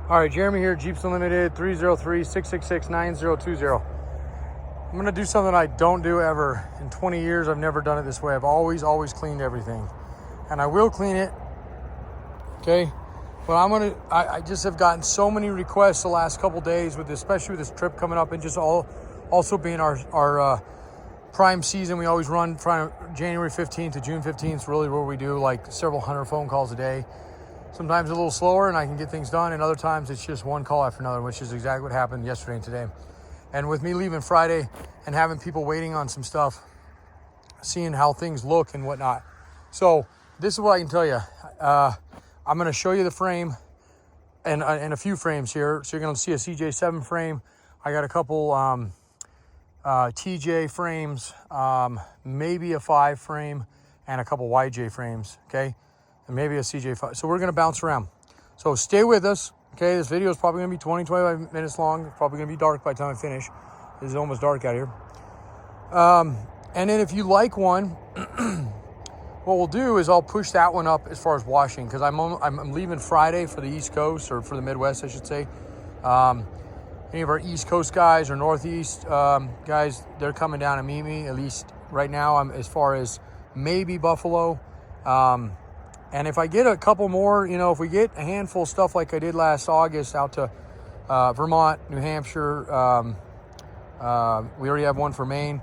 All right, Jeremy here, Jeeps Unlimited, 303-666-9020. I'm gonna do something I don't do ever. In 20 years, I've never done it this way. I've always cleaned everything. And I will clean it, okay? But I just have gotten so many requests the last couple days, especially with this trip coming up and just also being our prime season. We always run from January 15th to June 15th, really where we do like several hundred phone calls a day. Sometimes a little slower and I can get things done, and other times it's just one call after another, which is exactly what happened yesterday and today. And with me leaving Friday and having people waiting on some stuff, seeing how things look and whatnot. So this is what I can tell you. I'm going to show you the frame and a few frames here. So you're going to see a CJ7 frame. I got a couple TJ frames, maybe a 5 frame, and a couple YJ frames, okay? And maybe a CJ5. So we're going to bounce around. So stay with us, okay? This video is probably going to be 20-25 minutes long. It's probably going to be dark by the time I finish. It's almost dark out here. And then if you like one, what we'll do is I'll push that one up as far as washing, because I'm leaving Friday for the East Coast, or for the Midwest, I should say. Any of our East Coast guys or Northeast guys, they're coming down to meet me. At least right now, I'm as far as maybe Buffalo. And if I get a couple more, if we get a handful of stuff like I did last August out to Vermont, New Hampshire, we already have one for Maine.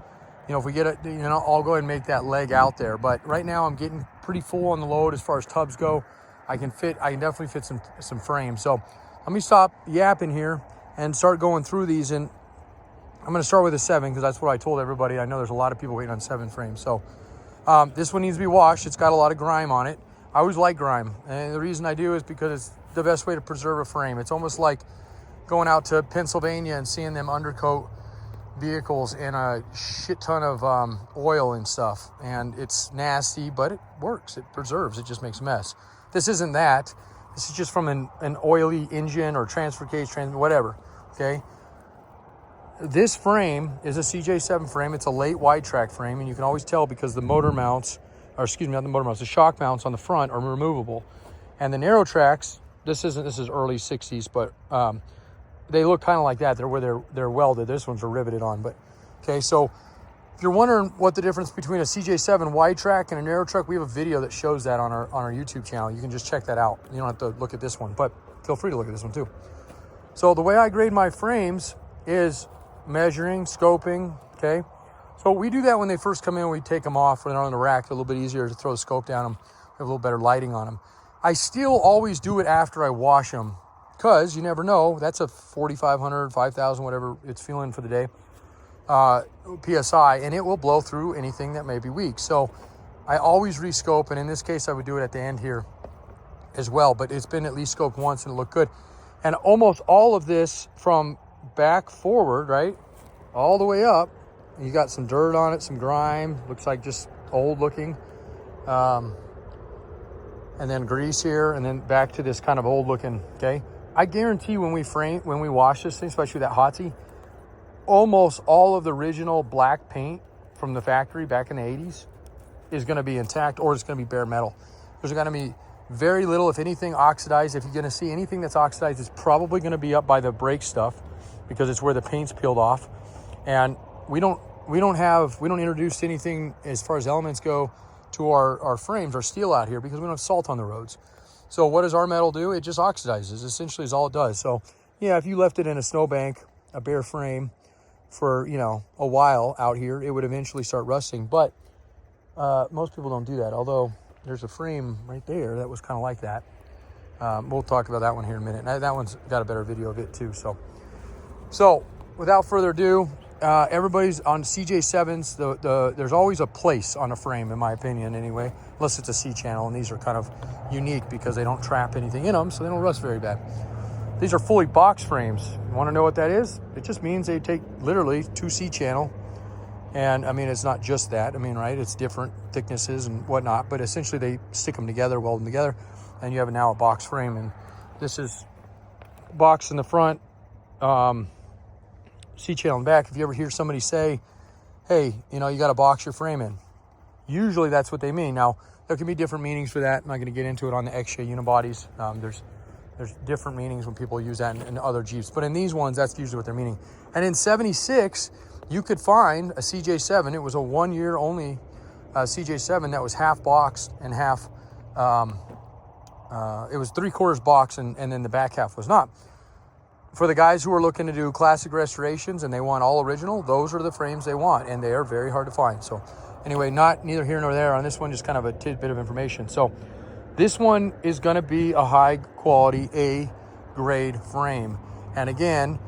If we get it, I'll go ahead and make that leg out there. But right now I'm getting pretty full on the load as far as tubs go. I can definitely fit some frames. So let me stop yapping here and start going through these. And I'm going to start with a 7 because that's what I told everybody. I know there's a lot of people waiting on 7 frames. So this one needs to be washed. It's got a lot of grime on it. I always like grime. And the reason I do is because it's the best way to preserve a frame. It's almost like going out to Pennsylvania and seeing them undercoat vehicles in a shit ton of oil and stuff, and it's nasty, but it works. It preserves. It just makes a mess. This isn't that. This is just from an oily engine or transfer case, whatever. Okay. This frame is a CJ7 frame. It's a late wide track frame, and you can always tell because the motor mounts, or excuse me, not the motor mounts, the shock mounts on the front are removable, and the narrow tracks. This is early 60s, but they look kind of like that. They're welded. This ones are riveted on. But okay, so if you're wondering what the difference between a CJ7 wide track and a narrow track, we have a video that shows that on our YouTube channel. You can just check that out. You don't have to look at this one, but feel free to look at this one too. So the way I grade my frames is measuring, scoping. Okay, so we do that when they first come in. We take them off when they're on the rack. They're a little bit easier to throw the scope down them. We have a little better lighting on them. I still always do it after I wash them, because you never know. That's a 4,500, 5,000, whatever it's feeling for the day, PSI, and it will blow through anything that may be weak. So I always rescope, and in this case, I would do it at the end here as well. But it's been at least scoped once, and it looked good. And almost all of this from back forward, right, all the way up, you got some dirt on it, some grime. Looks like just old looking. And then grease here, and then back to this kind of old looking, okay? I guarantee when we wash this thing, especially that Hotsy, almost all of the original black paint from the factory back in the 80s is going to be intact, or it's going to be bare metal. There's going to be very little, if anything, oxidized. If you're going to see anything that's oxidized, it's probably going to be up by the brake stuff, because it's where the paint's peeled off. And we don't introduce anything as far as elements go to our frames, our steel out here, because we don't have salt on the roads. So what does our metal do? It just oxidizes, essentially is all it does. So yeah, if you left it in a snowbank, a bare frame for, a while out here, it would eventually start rusting. But most people don't do that. Although there's a frame right there that was kind of like that. We'll talk about that one here in a minute. That one's got a better video of it too. So without further ado, everybody's on CJ7s. There's always a place on a frame, in my opinion, anyway, unless it's a C channel, and these are kind of unique because they don't trap anything in them, so they don't rust very bad. These are fully box frames. You want to know what that is? It just means they take literally 2 C channel, and I mean, it's not just that. I mean, right? It's different thicknesses and whatnot, but essentially they stick them together, weld them together, and you have now a box frame. And this is box in the front, C channel in the back. If you ever hear somebody say, hey, you got to box your frame in, usually that's what they mean. Now, there can be different meanings for that. I'm not going to get into it on the XJ unibodies. There's There's different meanings when people use that in other Jeeps. But in these ones, that's usually what they're meaning. And in 76, you could find a CJ7. It was a 1 year only CJ7 that was half boxed and half, it was 3/4 box and then the back half was not. For the guys who are looking to do classic restorations and they want all original, those are the frames they want, and they are very hard to find. So anyway, neither here nor there on this one, just kind of a tidbit of information. So this one is going to be a high quality A grade frame. And again,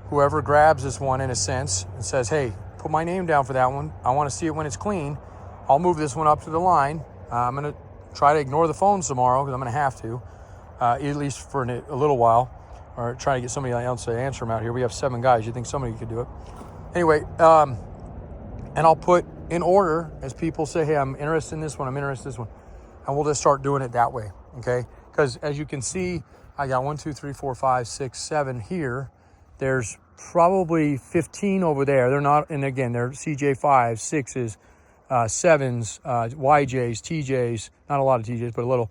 whoever grabs this one in a sense and says, hey, put my name down for that one, I want to see it when it's clean, I'll move this one up to the line. I'm going to try to ignore the phones tomorrow because I'm going to have to, at least for a little while, or try to get somebody else to answer them out here. We have 7 guys. You think somebody could do it? Anyway, and I'll put in order as people say, hey, I'm interested in this one, I'm interested in this one. And we'll just start doing it that way, okay? Because as you can see, I got 1, 2, 3, 4, 5, 6, 7 here. There's probably 15 over there. They're not, and again, they're CJ5s, 6s, 7s, YJs, TJs, not a lot of TJs, but a little,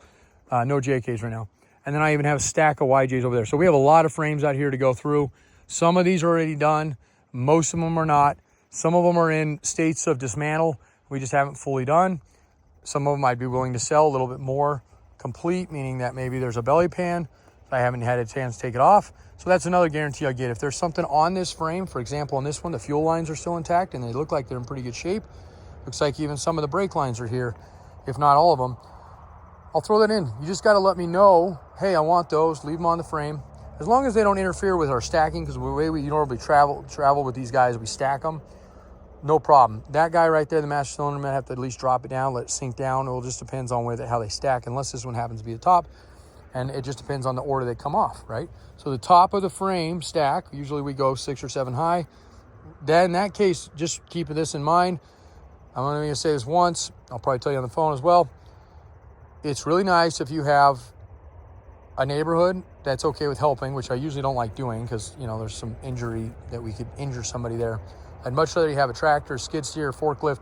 no JKs right now. And then I even have a stack of YJs over there. So we have a lot of frames out here to go through. Some of these are already done. Most of them are not. Some of them are in states of dismantle. We just haven't fully done. Some of them I'd be willing to sell a little bit more complete, meaning that maybe there's a belly pan. I haven't had a chance to take it off. So that's another guarantee I get. If there's something on this frame, for example, on this one, the fuel lines are still intact and they look like they're in pretty good shape. Looks like even some of the brake lines are here, if not all of them. I'll throw that in. You just got to let me know, hey, I want those, leave them on the frame. As long as they don't interfere with our stacking, because the way we normally travel with these guys, we stack them, no problem. That guy right there, the master cylinder, might have to at least drop it down, let it sink down. It just depends on how they stack, unless this one happens to be the top. And it just depends on the order they come off, right? So the top of the frame stack, usually we go 6 or 7 high. Then in that case, just keep this in mind. I'm only going to say this once. I'll probably tell you on the phone as well. It's really nice if you have a neighborhood that's okay with helping, which I usually don't like doing because, there's some injury that we could injure somebody there. I'd much rather you have a tractor, skid steer, forklift,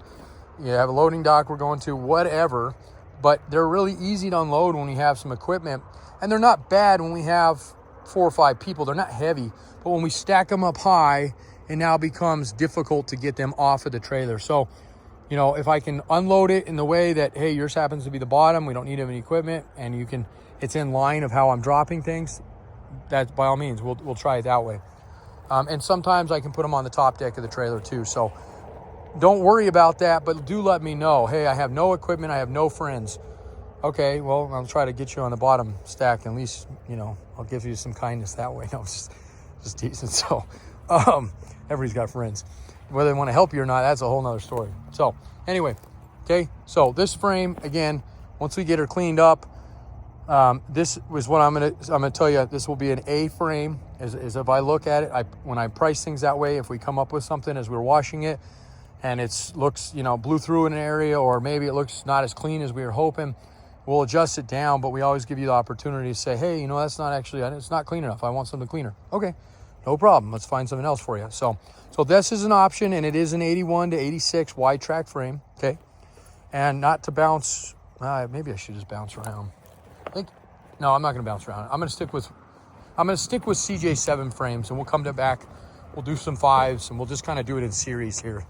you have a loading dock we're going to, whatever. But they're really easy to unload when we have some equipment. And they're not bad when we have 4 or 5 people. They're not heavy. But when we stack them up high, it now becomes difficult to get them off of the trailer. So, if I can unload it in the way that, hey, yours happens to be the bottom, we don't need any equipment, and it's in line of how I'm dropping things, that by all means, we'll try it that way. And sometimes I can put them on the top deck of the trailer too. So don't worry about that, but do let me know, hey, I have no equipment, I have no friends. Okay, well, I'll try to get you on the bottom stack. At least, I'll give you some kindness that way. No, it's just decent. So everybody's got friends. Whether they want to help you or not, that's a whole nother story. So anyway, okay, so this frame, again, once we get her cleaned up, this was what I'm gonna tell you. This will be an A frame. As if I look at it, when I price things that way, if we come up with something as we're washing it and it looks, blew through in an area, or maybe it looks not as clean as we were hoping, we'll adjust it down. But we always give you the opportunity to say, hey, that's not actually, it's not clean enough. I want something cleaner. Okay, no problem. Let's find something else for you. So this is an option, and it is an 81 to 86 wide track frame. Okay, and not to bounce. Maybe I should just bounce around. No, I'm not going to bounce around. I'm going to stick with CJ7 frames, and we'll come back. We'll do some 5s, and we'll just kind of do it in series here.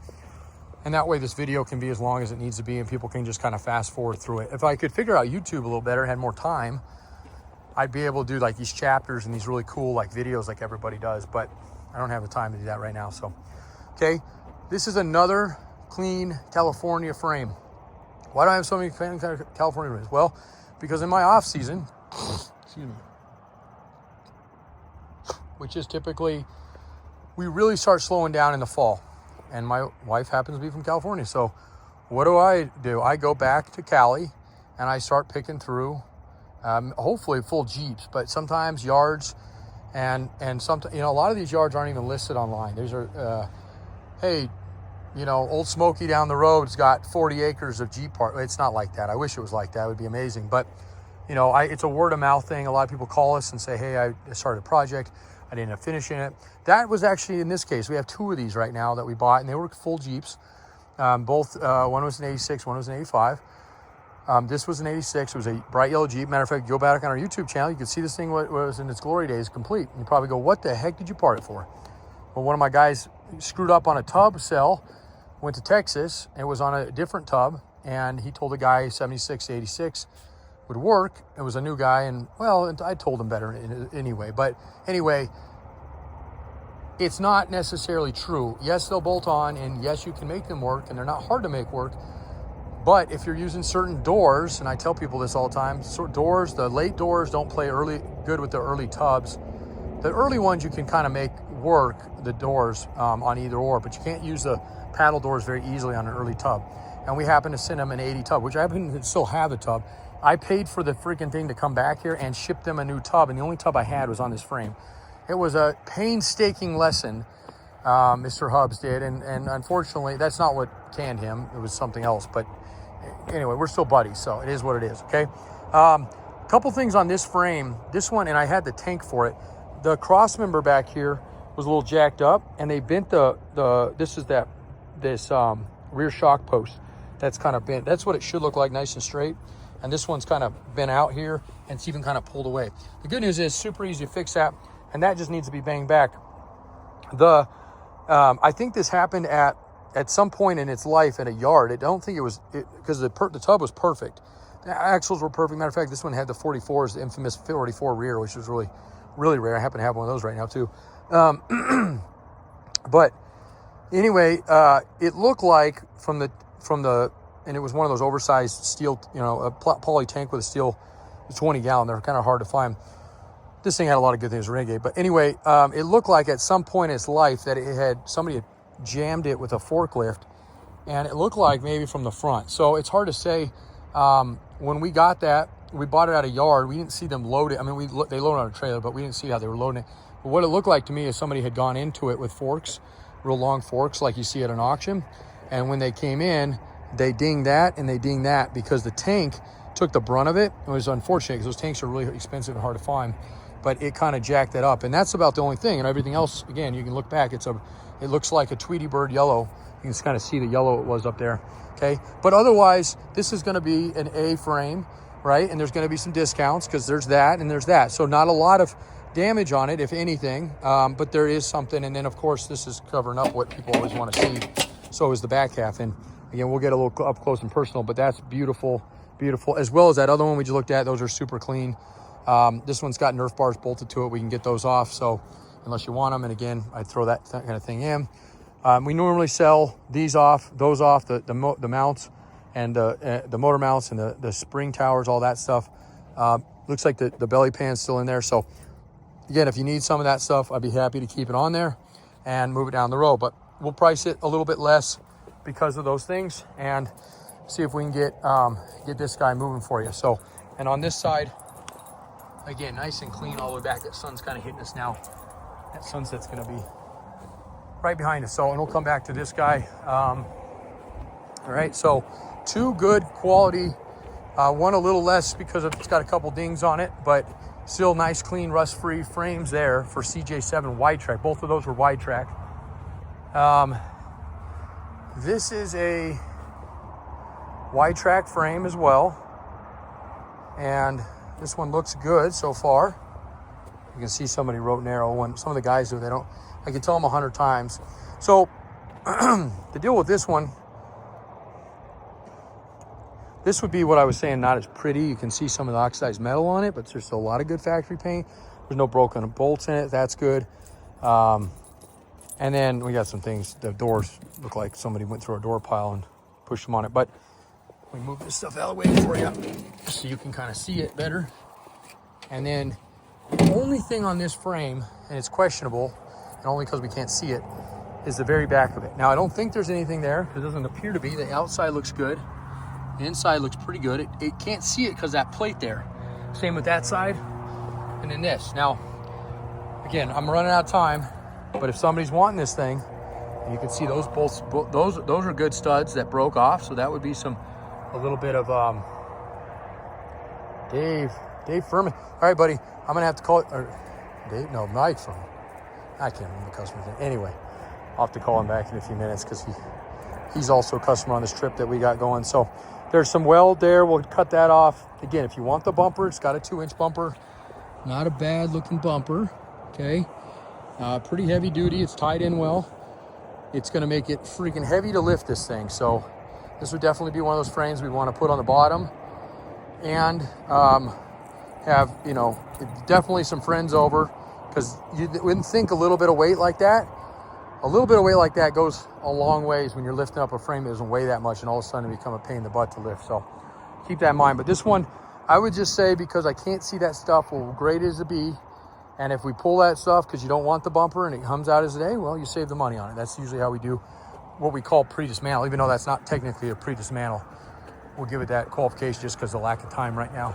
And that way this video can be as long as it needs to be, and people can just kind of fast forward through it. If I could figure out YouTube a little better, had more time, I'd be able to do like these chapters and these really cool like videos like everybody does, but I don't have the time to do that right now. So, okay, this is another clean California frame. Why do I have so many California frames? Well, because in my off season, excuse me, which is typically, we really start slowing down in the fall. And my wife happens to be from California. So what do? I go back to Cali and I start picking through, hopefully full Jeeps, but sometimes yards, and sometimes, a lot of these yards aren't even listed online. These are, hey, Old Smoky down the road's got 40 acres of Jeep park. It's not like that. I wish it was like that. It would be amazing. But, it's a word of mouth thing. A lot of people call us and say, hey, I started a project. I didn't end up finishing it. That was actually, in this case, we have 2 of these right now that we bought, and they were full Jeeps. Both, one was an 86, one was an 85. This was an 86. It was a bright yellow Jeep. Matter of fact, go back on our YouTube channel. You can see this thing was in its glory days complete. You probably go, what the heck did you part it for? Well, one of my guys screwed up on a tub cell, went to Texas, and was on a different tub, and he told the guy 76 to 86 would work. It was a new guy, and well, I told him better anyway. But anyway, it's not necessarily true. Yes, they'll bolt on, and yes, you can make them work, and they're not hard to make work. But if you're using certain doors, and I tell people this all the time, doors, the late doors don't play good with the early tubs. The early ones you can kind of make work, the doors on either or, but you can't use the paddle doors very easily on an early tub. And we happen to send them an 80 tub, which I happen to still have the tub. I paid for the freaking thing to come back here and ship them a new tub, and the only tub I had was on this frame. It was a painstaking lesson, Mr. Hubbs did, and unfortunately, that's not what canned him. It was something else, but anyway, we're still buddies, so it is what it is, okay? Couple things on this frame. This one, and I had the tank for it. The cross member back here was a little jacked up, and they bent this rear shock post that's kind of bent. That's what it should look like, nice and straight. And this one's kind of bent out here, and it's even kind of pulled away. The good news is super easy to fix that, and that just needs to be banged back. I think this happened at some point in its life at a yard. I don't think it was because the tub was perfect. The axles were perfect. Matter of fact, this one had the 44s, the infamous 44 rear, which was really, really rare. I happen to have one of those right now too. But anyway, it looked like from the, and it was one of those oversized steel, a poly tank with a steel 20 gallon. They're kind of hard to find. This thing had a lot of good things, Renegade. But anyway, it looked like at some point in its life that somebody had jammed it with a forklift, and it looked like maybe from the front. So it's hard to say. When we got that, we bought it at a yard. We didn't see them load it. I mean, they loaded on a trailer, but we didn't see how they were loading it. But what it looked like to me is somebody had gone into it with forks, real long forks like you see at an auction. And when they came in, they dinged that and they dinged that because the tank took the brunt of it. It was unfortunate because those tanks are really expensive and hard to find, but it kind of jacked that up. And that's about the only thing. And everything else, again, you can look back. It looks like a Tweety Bird yellow. You can kind of see the yellow it was up there. Okay. But otherwise, this is going to be an A frame, right? And there's going to be some discounts because there's that and there's that. So not a lot of damage on it, if anything, but there is something. And then of course, this is covering up what people always want to see. So is the back half. And again, we'll get a little up close and personal, but that's beautiful, beautiful. As well as that other one we just looked at. Those are super clean. This one's got Nerf bars bolted to it. We can get those off. So unless you want them, and again, I'd throw that kind of thing in. We normally sell those off, the mounts and the motor mounts and the spring towers, all that stuff. Looks like the belly pan's still in there. So again, if you need some of that stuff, I'd be happy to keep it on there and move it down the road. But we'll price it a little bit less because of those things and see if we can get this guy moving for you. So, and on this side, again, nice and clean all the way back. That sun's kind of hitting us now. That sunset's going to be right behind us. So, and we'll come back to this guy. All right, so two good quality, one a little less because it's got a couple dings on it, but still nice, clean, rust-free frames there for CJ7 wide track. Both of those were wide track. This is a wide track frame as well, and this one looks good so far. You can see somebody wrote narrow one. Some of the guys do. I can tell them 100 times. So the deal with this one, this would be what I was saying, not as pretty. You can see some of the oxidized metal on it, but there's still a lot of good factory paint. There's no broken bolts in it. That's good. And then we got some things. The doors look like somebody went through a door pile and pushed them on it. But we move this stuff out of the way for you so you can kind of see it better. And then the only thing on this frame, and it's questionable, and only because we can't see it, is the very back of it. Now, I don't think there's anything there. It doesn't appear to be. The outside looks good. The inside looks pretty good. It can't see it because that plate there. Same with that side. And then this. Now, again, I'm running out of time, but if somebody's wanting this thing, you can see those bolts. Those are good studs that broke off. So that would be a little bit of Dave Furman. All right, buddy. I'm gonna have to call it. Mike Furman. I can't remember the customer's name. Anyway, I'll have to call him back in a few minutes because he's also a customer on this trip that we got going. So There's some weld there. We'll cut that off. Again, if you want the bumper, it's got a 2-inch bumper. Not a bad looking bumper, okay? Pretty heavy duty. It's tied in well. It's going to make it freaking heavy to lift this thing. So this would definitely be one of those frames we want to put on the bottom and have, you know, definitely some friends over, because you wouldn't think a little bit of weight like that. A little bit of weight like that goes a long ways when you're lifting up a frame that doesn't weigh that much, and all of a sudden it become a pain in the butt to lift. So keep that in mind. But this one, I would just say, because I can't see that stuff, well, great as it be. And if we pull that stuff because you don't want the bumper and it comes out as a day, well, you save the money on it. That's usually how we do what we call pre-dismantle, even though that's not technically a pre-dismantle. We'll give it that qualification just because of the lack of time right now.